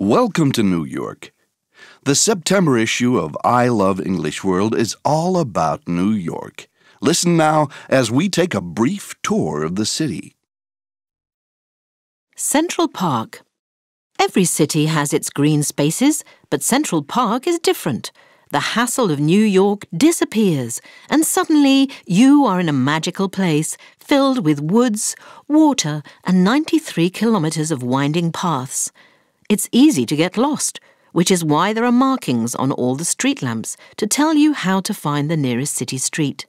Welcome to New York. The September issue of I Love English World is all about New York. Listen now as we take a brief tour of the city. Central Park. Every city has its green spaces, but Central Park is different. The hassle of New York disappears, and suddenly you are in a magical place filled with woods, water, and 93 kilometers of winding paths. It's easy to get lost, which is why there are markings on all the street lamps to tell you how to find the nearest city street.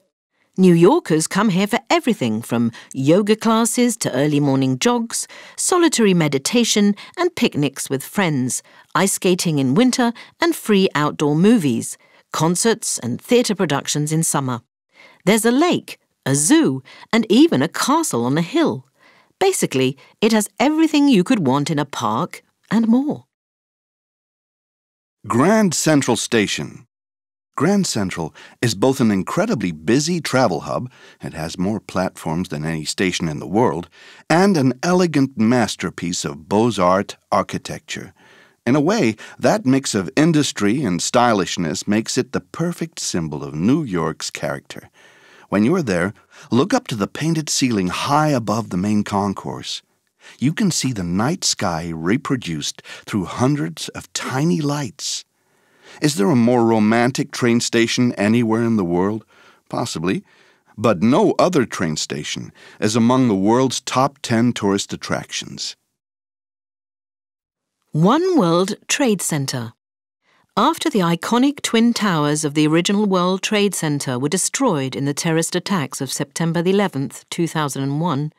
New Yorkers come here for everything from yoga classes to early morning jogs, solitary meditation and picnics with friends, ice skating in winter and free outdoor movies, concerts and theatre productions in summer. There's a lake, a zoo, and even a castle on a hill. Basically, it has everything you could want in a park and more. Grand Central Station. Grand Central is both an incredibly busy travel hub, it has more platforms than any station in the world, and an elegant masterpiece of Beaux-Arts architecture. In a way, that mix of industry and stylishness makes it the perfect symbol of New York's character. When you're there, look up to the painted ceiling high above the main concourse. You can see the night sky reproduced through hundreds of tiny lights. Is there a more romantic train station anywhere in the world? Possibly, but no other train station is among the world's top 10 tourist attractions. One World Trade Center. After the iconic twin towers of the original World Trade Center were destroyed in the terrorist attacks of September 11th, 2001,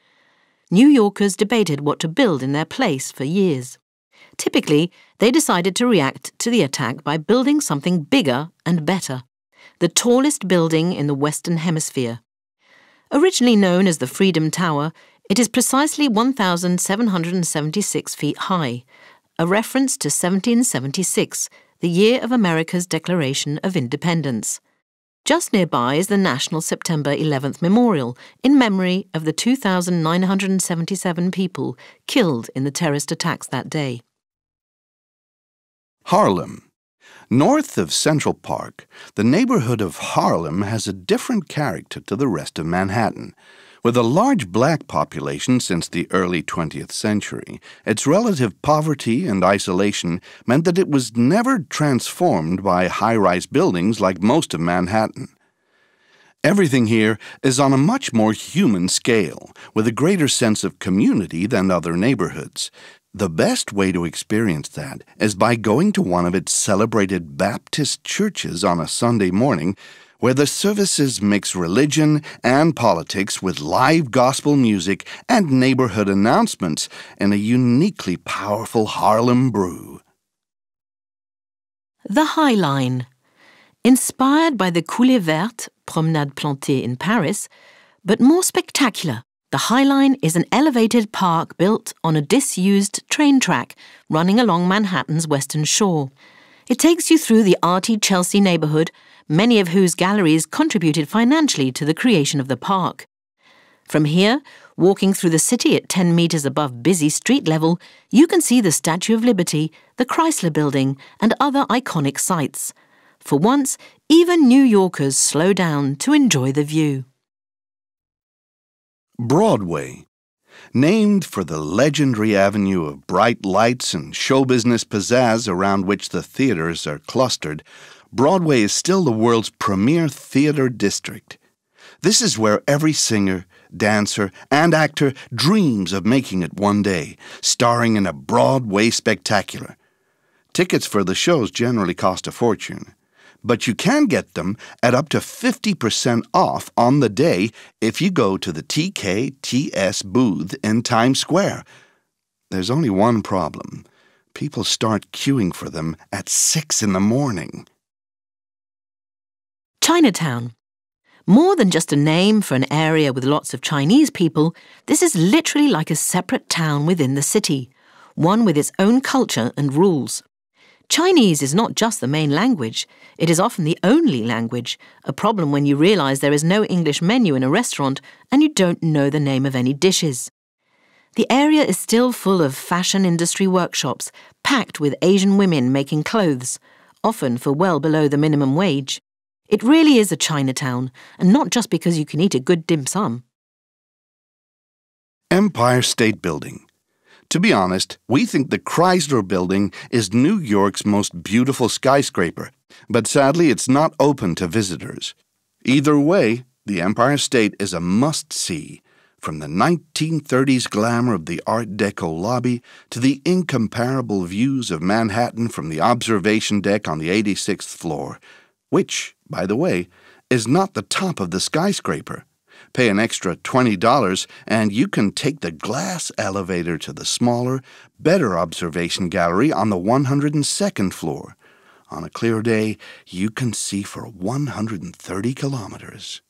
New Yorkers debated what to build in their place for years. Typically, they decided to react to the attack by building something bigger and better, the tallest building in the Western Hemisphere. Originally known as the Freedom Tower, it is precisely 1,776 feet high, a reference to 1776, the year of America's Declaration of Independence. Just nearby is the National September 11th Memorial in memory of the 2,977 people killed in the terrorist attacks that day. Harlem. North of Central Park, the neighborhood of Harlem has a different character to the rest of Manhattan. With a large black population since the early 20th century, its relative poverty and isolation meant that it was never transformed by high-rise buildings like most of Manhattan. Everything here is on a much more human scale, with a greater sense of community than other neighborhoods. The best way to experience that is by going to one of its celebrated Baptist churches on a Sunday morning, where the services mix religion and politics with live gospel music and neighborhood announcements in a uniquely powerful Harlem brew. The High Line. Inspired by the Coulée Verte, promenade plantée in Paris, but more spectacular, the High Line is an elevated park built on a disused train track running along Manhattan's Western Shore. It takes you through the arty Chelsea neighborhood, many of whose galleries contributed financially to the creation of the park. From here, walking through the city at 10 meters above busy street level, you can see the Statue of Liberty, the Chrysler Building, and other iconic sights. For once, even New Yorkers slow down to enjoy the view. Broadway. Named for the legendary avenue of bright lights and show business pizzazz around which the theaters are clustered, Broadway is still the world's premier theater district. This is where every singer, dancer, and actor dreams of making it one day, starring in a Broadway spectacular. Tickets for the shows generally cost a fortune, but you can get them at up to 50% off on the day if you go to the TKTS booth in Times Square. There's only one problem. People start queuing for them at 6 in the morning. Chinatown. More than just a name for an area with lots of Chinese people, this is literally like a separate town within the city, one with its own culture and rules. Chinese is not just the main language, it is often the only language, a problem when you realize there is no English menu in a restaurant and you don't know the name of any dishes. The area is still full of fashion industry workshops, packed with Asian women making clothes, often for well below the minimum wage. It really is a Chinatown, and not just because you can eat a good dim sum. Empire State Building. To be honest, we think the Chrysler Building is New York's most beautiful skyscraper, but sadly it's not open to visitors. Either way, the Empire State is a must-see, from the 1930s glamour of the Art Deco lobby to the incomparable views of Manhattan from the observation deck on the 86th floor, which, by the way, is not the top of the skyscraper. Pay an extra $20 and you can take the glass elevator to the smaller, better observation gallery on the 102nd floor. On a clear day, you can see for 130 kilometers.